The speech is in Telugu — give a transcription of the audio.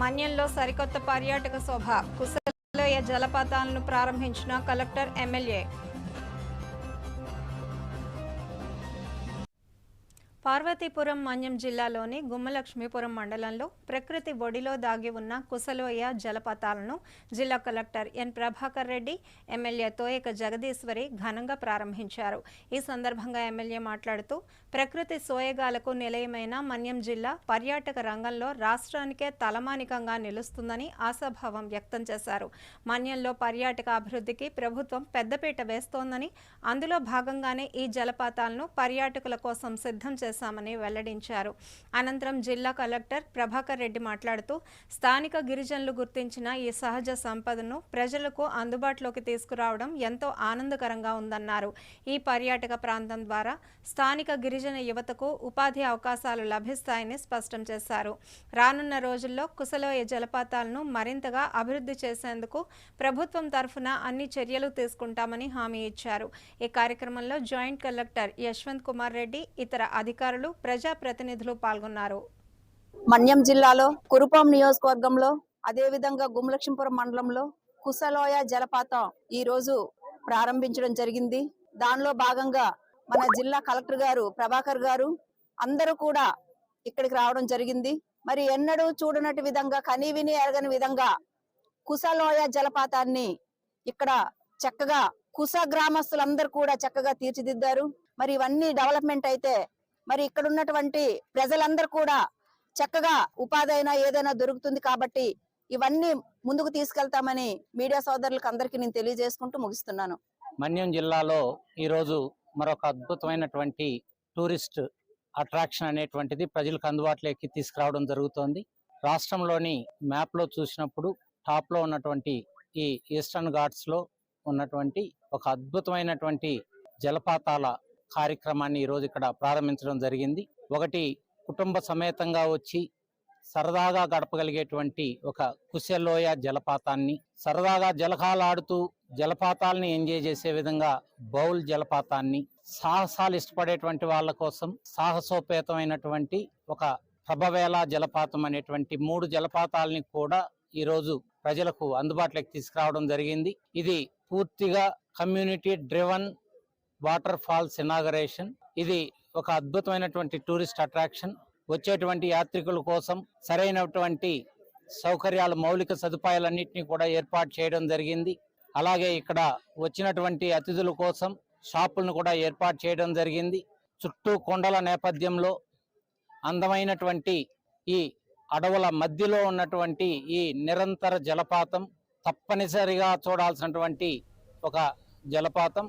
మన్యంలో సరికొత్త పర్యాటక శోభ కుశలోయ జలపాతాలను ప్రారంభించిన కలెక్టర్ ఎమ్మెల్యే. పార్వతీపురం మన్యం జిల్లాలోని గుమ్మలక్ష్మీపురం మండలంలో ప్రకృతి ఒడిలో దాగి ఉన్న కుశలోయ జలపాతాలను జిల్లా collector N Prabhakar Reddy, MLA Toyaka Jagadeeshwari ఘనంగా ప్రారంభించారు. ఈ సందర్భంగా ఎమ్మెల్యే మాట్లాడుతూ ప్రకృతి సోయగాలకు నిలయమైన మన్యం జిల్లా పర్యాటక రంగంలో రాష్ట్రానికే తలమానికంగా నిలుస్తుందని ఆశాభావం వ్యక్తం చేశారు. మన్యంలో పర్యాటక అభివృద్ధికి ప్రభుత్వం పెద్దపీట వేస్తోందని, అందులో భాగంగానే ఈ జలపాతాలను పర్యాటకుల కోసం సిద్ధం చేశామని వెల్లడించారు. అనంతరం జిల్లా కలెక్టర్ ప్రభాకర్ రెడ్డి మాట్లాడుతూ స్థానిక గిరిజనులు గుర్తించిన ఈ సహజ సంపదను ప్రజలకు అందుబాటులోకి తీసుకురావడం ఎంతో ఆనందకరంగా ఉందన్నారు. ఈ పర్యాటక ప్రాంతం ద్వారా స్థానిక గిరిజన యువతకు ఉపాధి అవకాశాలు లభిస్తాయని స్పష్టం చేశారు. రానున్న రోజుల్లో కుశలోయ జలపాతాలను మరింతగా అభివృద్ధి చేసేందుకు ప్రభుత్వం తరఫున అన్ని చర్యలు తీసుకుంటామని హామీ ఇచ్చారు. ఈ కార్యక్రమంలో జాయింట్ కలెక్టర్ యశ్వంత్ కుమార్ రెడ్డి, ఇతర అధికారులు, ప్రజాప్రతినిధులు పాల్గొన్నారు. మన్యం జిల్లాలో కురుపాం నియోజకవర్గంలో అదేవిధంగా గుమ్మలక్ష్మీపురం మండలంలో కుశలోయ జలపాతం ఈ రోజు ప్రారంభించడం జరిగింది. దానిలో భాగంగా మన జిల్లా కలెక్టర్ గారు ప్రభాకర్ గారు అందరూ కూడా ఇక్కడికి రావడం జరిగింది. మరి ఎన్నడూ చూడనటి విధంగా, కనీవిని ఎరగని విధంగా కుశలోయ జలపాతాన్ని ఇక్కడ చక్కగా కుశ గ్రామస్తులందరూ కూడా చక్కగా తీర్చిదిద్దారు. మరి ఇవన్నీ డెవలప్మెంట్ అయితే మరి ఇక్కడ ఉన్నటువంటి ప్రజలందరూ కూడా చక్కగా ఉపాధి అయినా ఏదైనా దొరుకుతుంది. కాబట్టి ఇవన్నీ ముందుకు తీసుకెళ్తామని మీడియా సోదరులకు అందరికీ నేను తెలియజేసుకుంటూ ముగిస్తున్నాను. మన్యం జిల్లాలో ఈరోజు మరొక అద్భుతమైనటువంటి టూరిస్ట్ అట్రాక్షన్ అనేటువంటిది ప్రజలకు అందుబాటులోకి తీసుకురావడం జరుగుతోంది. రాష్ట్రంలోని మ్యాప్లో చూసినప్పుడు టాప్లో ఉన్నటువంటి ఈ ఈస్టర్న్ ఘాట్స్లో ఉన్నటువంటి ఒక అద్భుతమైనటువంటి జలపాతాల కార్యక్రమాన్ని ఈరోజు ఇక్కడ ప్రారంభించడం జరిగింది. ఒకటి, కుటుంబ సమేతంగా వచ్చి సరదాగా గడపగలిగేటువంటి ఒక కుశలోయ జలపాతాన్ని, సరదాగా జలకాలాడుతూ జలపాతాలని ఎంజాయ్ చేసే విధంగా బౌల్ జలపాతాన్ని, సాహసాలు ఇష్టపడేటువంటి వాళ్ళ కోసం సాహసోపేతమైనటువంటి ఒక ప్రభవేళ జలపాతం అనేటువంటి 3 జలపాతాలని కూడా ఈరోజు ప్రజలకు అందుబాటులోకి తీసుకురావడం జరిగింది. ఇది పూర్తిగా community driven waterfalls inauguration. ఇది ఒక అద్భుతమైనటువంటి టూరిస్ట్ అట్రాక్షన్. వచ్చేటువంటి యాత్రికుల కోసం సరైనటువంటి సౌకర్యాలు, మౌలిక సదుపాయాలన్నింటినీ కూడా ఏర్పాటు చేయడం జరిగింది. అలాగే ఇక్కడ వచ్చినటువంటి అతిథుల కోసం షాపులను కూడా ఏర్పాటు చేయడం జరిగింది. చుట్టూ కొండల నేపథ్యంలో అందమైనటువంటి ఈ అడవుల మధ్యలో ఉన్నటువంటి ఈ నిరంతర జలపాతం తప్పనిసరిగా చూడాల్సినటువంటి ఒక జలపాతం.